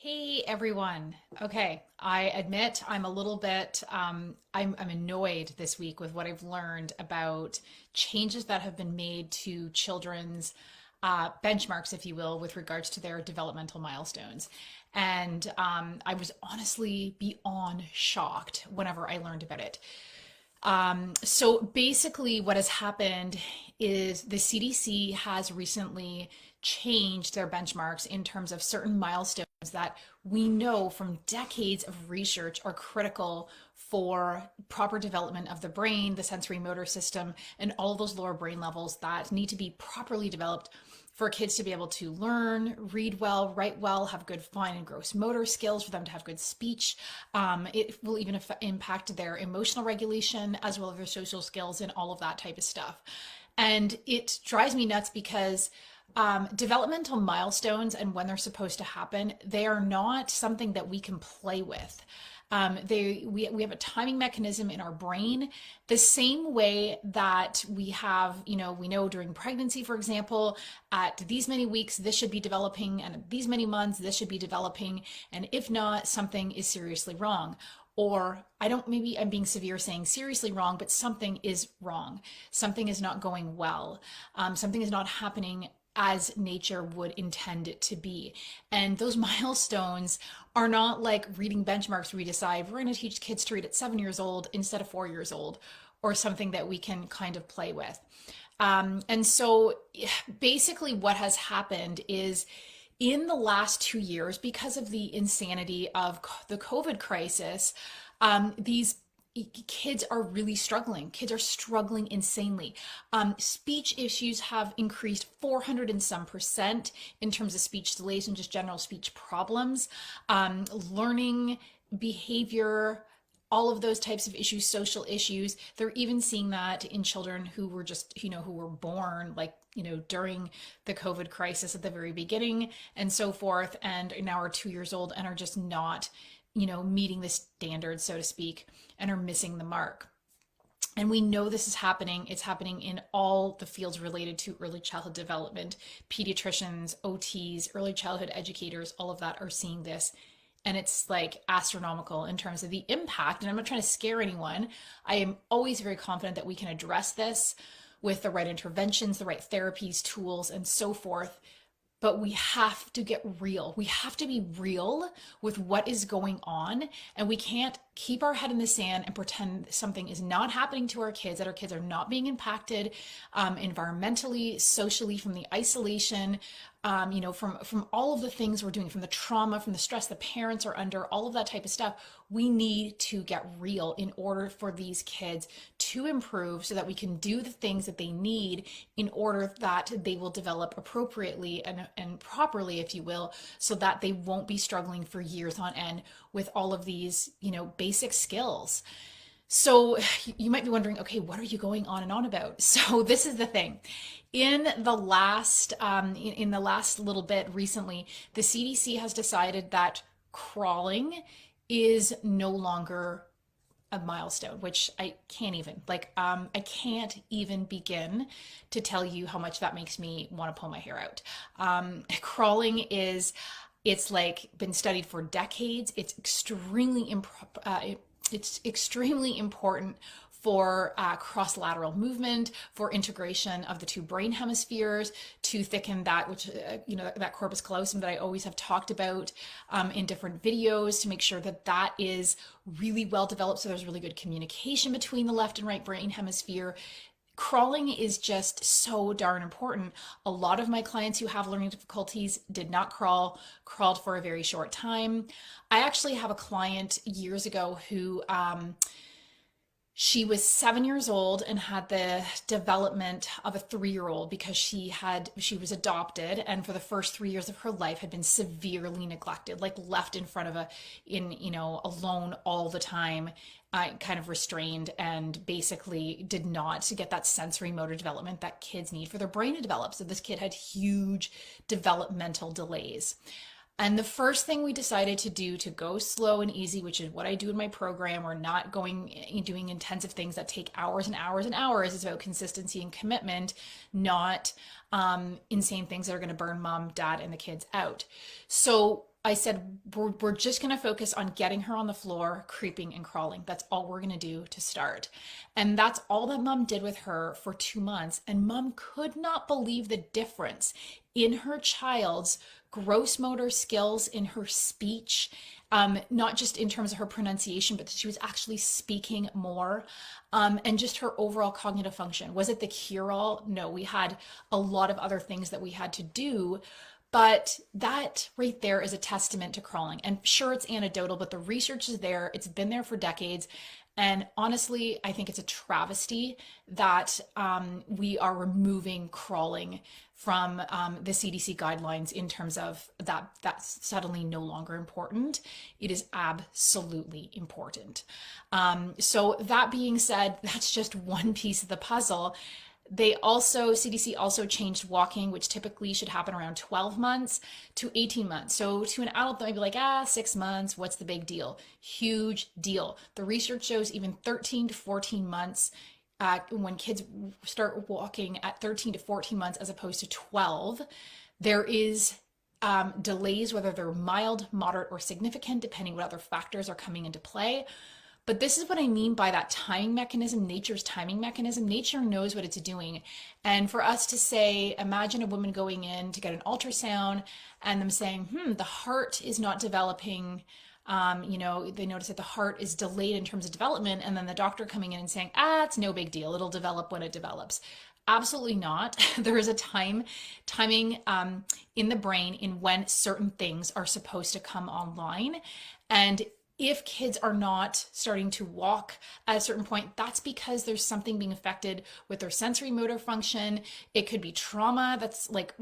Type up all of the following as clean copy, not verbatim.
Hey everyone. Okay, I admit I'm a little bit I'm annoyed this week with what I've learned about changes that have been made to children's benchmarks, if you will, with regards to their developmental milestones. And I was honestly beyond shocked whenever I learned about it. So basically, what has happened is the CDC has recently changed their benchmarks in terms of certain milestones that we know from decades of research are critical for proper development of the brain, the sensory motor system, and all those lower brain levels that need to be properly developed for kids to be able to learn, read well, write well, have good fine and gross motor skills, for them to have good speech. It will even impact their emotional regulation as well as their social skills and all of that type of stuff. And it drives me nuts because developmental milestones and when they're supposed to happen, they are not something that we can play with. We have a timing mechanism in our brain, the same way that we have, we know during pregnancy, for example, at these many weeks, this should be developing, and at these many months, this should be developing. And if not, something is seriously wrong. Or I don't, maybe I'm being severe saying seriously wrong, but something is wrong. Something is not going well. Something is not happening as nature would intend it to be. And those milestones are not like reading benchmarks where we decide we're going to teach kids to read at 7 years old instead of 4 years old, or something that we can kind of play with. And so basically, what has happened is in the last 2 years, because of the insanity of the COVID crisis, these kids are really struggling. Kids are struggling insanely. Speech issues have increased 400 and some percent in terms of speech delays and just general speech problems. Learning, behavior, all of those types of issues, social issues. They're even seeing that in children who were just, who were born like, during the COVID crisis at the very beginning and so forth, and now are 2 years old and are just not, meeting the standards, so to speak, and are missing the mark. And we know this is happening. It's happening in all the fields related to early childhood development. Pediatricians, OTs, early childhood educators, all of that are seeing this. And it's like astronomical in terms of the impact. And I'm not trying to scare anyone. I am always very confident that we can address this with the right interventions, the right therapies, tools, and so forth. But we have to get real. We have to be real with what is going on. And we can't keep our head in the sand and pretend something is not happening to our kids, that our kids are not being impacted environmentally, socially, from the isolation, from all of the things we're doing, from the trauma, from the stress the parents are under, all of that type of stuff. We need to get real in order for these kids to improve so that we can do the things that they need in order that they will develop appropriately and properly, if you will, so that they won't be struggling for years on end with all of these, basic skills. So you might be wondering, okay, what are you going on and on about? So this is the thing. In the last little bit recently, the CDC has decided that crawling is no longer a milestone, which I can't even I can't even begin to tell you how much that makes me want to pull my hair out. Crawling is it's like been studied for decades. It's extremely important for cross-lateral movement, for integration of the two brain hemispheres, to thicken that, which, that corpus callosum that I always have talked about in different videos, to make sure that that is really well developed so there's really good communication between the left and right brain hemisphere. Crawling is just so darn important. A lot of my clients who have learning difficulties did not crawled for a very short time. I actually have a client years ago who she was 7 years old and had the development of a 3-year-old because she was adopted, and for the first 3 years of her life had been severely neglected, like left in front of alone all the time, kind of restrained, and basically did not get that sensory motor development that kids need for their brain to develop. So this kid had huge developmental delays. And the first thing we decided to do to go slow and easy, which is what I do in my program, we're not doing intensive things that take hours and hours and hours. It's about consistency and commitment, not insane things that are going to burn mom, dad, and the kids out. So I said, we're just going to focus on getting her on the floor, creeping and crawling. That's all we're going to do to start. And that's all that mom did with her for 2 months. And mom could not believe the difference in her child's gross motor skills, in her speech, not just in terms of her pronunciation, but that she was actually speaking more, and just her overall cognitive function. Was it the cure-all? No, we had a lot of other things that we had to do. But that right there is a testament to crawling. And sure, it's anecdotal, but the research is there. It's been there for decades. And honestly, I think it's a travesty that we are removing crawling from the CDC guidelines in terms of that's suddenly no longer important. It is absolutely important. So that being said, that's just one piece of the puzzle. CDC also changed walking, which typically should happen around 12 months to 18 months. So to an adult, they might be like, 6 months, what's the big deal? Huge deal. The research shows even 13 to 14 months, when kids start walking at 13 to 14 months as opposed to 12, there is delays, whether they're mild, moderate, or significant, depending what other factors are coming into play. But this is what I mean by that timing mechanism, nature's timing mechanism. Nature knows what it's doing. And for us to say, imagine a woman going in to get an ultrasound and them saying, the heart is not developing. They notice that the heart is delayed in terms of development. And then the doctor coming in and saying, it's no big deal. It'll develop when it develops. Absolutely not. There is a timing in the brain in when certain things are supposed to come online. And if kids are not starting to walk at a certain point, that's because there's something being affected with their sensory motor function. It could be trauma that's like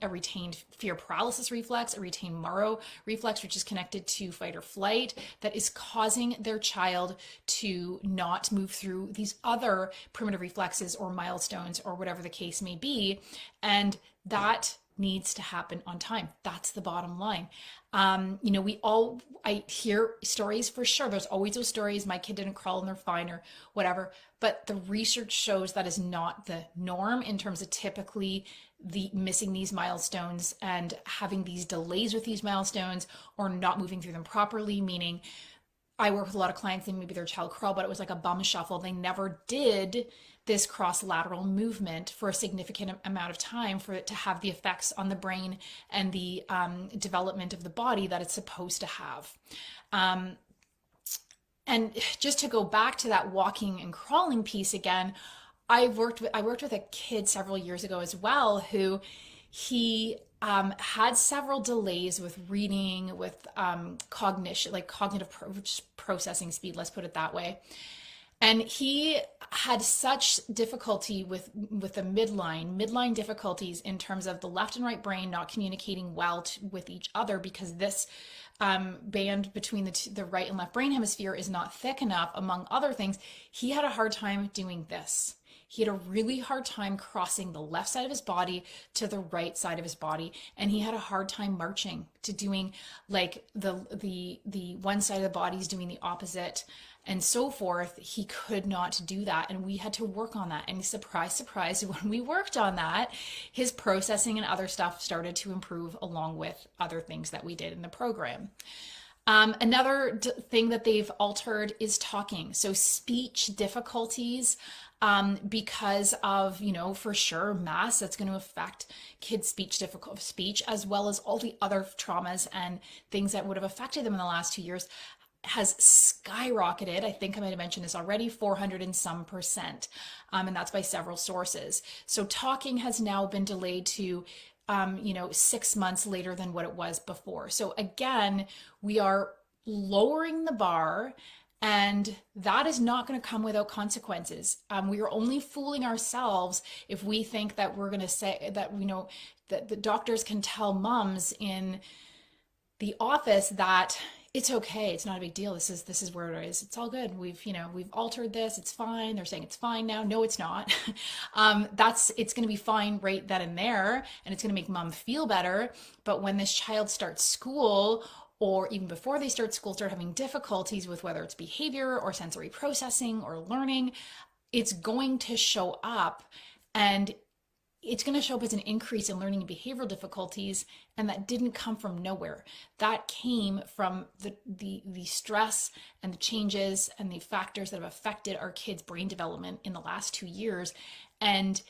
a retained fear paralysis reflex, a retained Moro reflex, which is connected to fight or flight, that is causing their child to not move through these other primitive reflexes or milestones or whatever the case may be. And that needs to happen on time. That's the bottom line. I hear stories for sure. There's always those stories, my kid didn't crawl and they're fine or whatever. But the research shows that is not the norm in terms of typically missing these milestones and having these delays with these milestones or not moving through them properly, meaning I work with a lot of clients and maybe their child crawled, but it was like a bum shuffle. They never did this cross-lateral movement for a significant amount of time for it to have the effects on the brain and the development of the body that it's supposed to have. And just to go back to that walking and crawling piece again, I worked with a kid several years ago as well who he had several delays with reading, with cognition, like cognitive processing speed, let's put it that way. And he had such difficulty with the midline difficulties in terms of the left and right brain not communicating well with each other because this band between the right and left brain hemisphere is not thick enough, among other things. He had a hard time doing this. He had a really hard time crossing the left side of his body to the right side of his body. And he had a hard time marching to doing like the one side of the body is doing the opposite and so forth. He could not do that. And we had to work on that. And surprise, surprise, when we worked on that, his processing and other stuff started to improve along with other things that we did in the program. Another thing that they've altered is talking. So speech difficulties, because of, for sure, mass, that's going to affect kids' speech, as well as all the other traumas and things that would have affected them in the last 2 years, has skyrocketed. I think I might have mentioned this already, 400 and some percent. And that's by several sources. So talking has now been delayed to 6 months later than what it was before. So again, we are lowering the bar, and that is not going to come without consequences. We are only fooling ourselves if we think that we're going to say that, that the doctors can tell moms in the office that it's okay, it's not a big deal. This is where it is. It's all good. We've altered this. It's fine. They're saying it's fine now. No, it's not. It's going to be fine right then and there, and it's going to make mom feel better. But when this child starts school, or even before they start school, start having difficulties with whether it's behavior or sensory processing or learning, it's going to show up. And it's going to show up as an increase in learning and behavioral difficulties, and that didn't come from nowhere. That came from the stress and the changes and the factors that have affected our kids' brain development in the last 2 years. And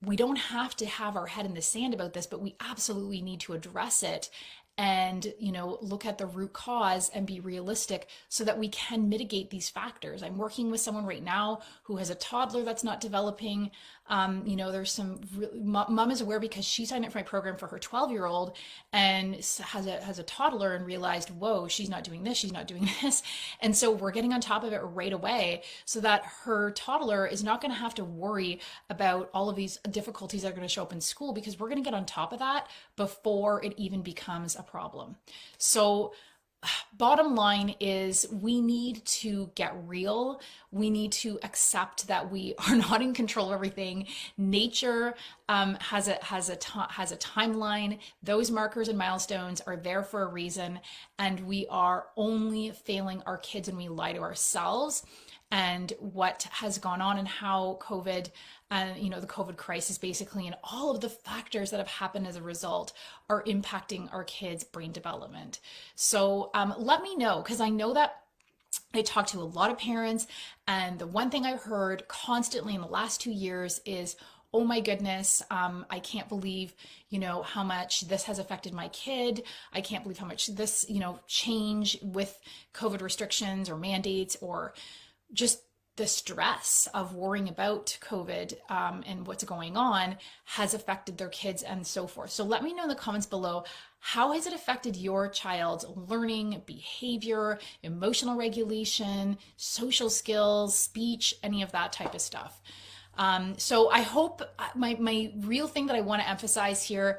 we don't have to have our head in the sand about this, but we absolutely need to address it and, look at the root cause and be realistic so that we can mitigate these factors. I'm working with someone right now who has a toddler that's not developing. There's some mom is aware because she signed up for my program for her 12-year-old and has a toddler and realized, whoa, she's not doing this, she's not doing this. And so we're getting on top of it right away so that her toddler is not going to have to worry about all of these difficulties that are going to show up in school, because we're going to get on top of that before it even becomes a problem. So bottom line is we need to get real. We need to accept that we are not in control of everything. Nature has a timeline. Those markers and milestones are there for a reason, and we are only failing our kids when we lie to ourselves. And what has gone on and how COVID, the COVID crisis basically, and all of the factors that have happened as a result are impacting our kids' brain development. So let me know, because I know that I talk to a lot of parents, and the one thing I've heard constantly in the last 2 years is, oh my goodness, I can't believe, how much this has affected my kid. I can't believe how much this, change with COVID restrictions or mandates, or just the stress of worrying about COVID and what's going on has affected their kids and so forth. So let me know in the comments below, how has it affected your child's learning, behavior, emotional regulation, social skills, speech, any of that type of stuff. So I hope my real thing that I want to emphasize here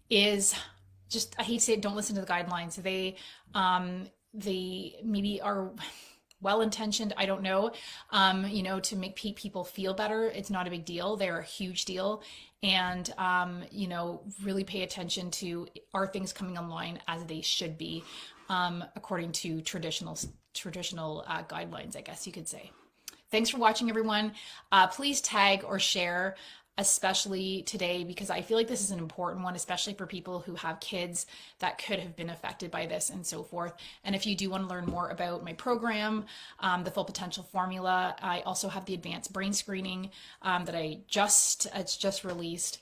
is just, I hate to say it, don't listen to the guidelines. They maybe are well-intentioned, I don't know, to make people feel better. It's not a big deal. They're a huge deal. And, really pay attention to, are things coming online as they should be, according to traditional guidelines, I guess you could say. Thanks for watching, everyone. Please tag or share, especially today, because I feel like this is an important one, especially for people who have kids that could have been affected by this and so forth. And if you do want to learn more about my program, the Full Potential Formula, I also have the advanced brain screening that it's just released.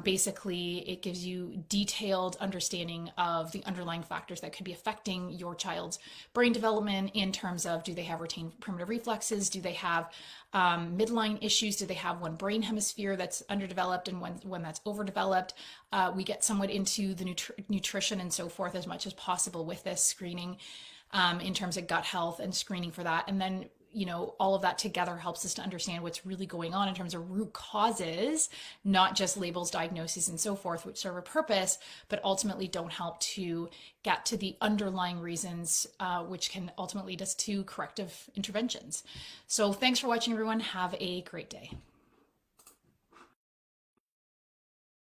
Basically, it gives you detailed understanding of the underlying factors that could be affecting your child's brain development in terms of, do they have retained primitive reflexes? Do they have midline issues? Do they have one brain hemisphere that's underdeveloped and one that's overdeveloped? We get somewhat into the nutrition and so forth as much as possible with this screening in terms of gut health and screening for that. And then all of that together helps us to understand what's really going on in terms of root causes, not just labels, diagnoses, and so forth, which serve a purpose, but ultimately don't help to get to the underlying reasons, which can ultimately lead us to corrective interventions. So thanks for watching, everyone. Have a great day.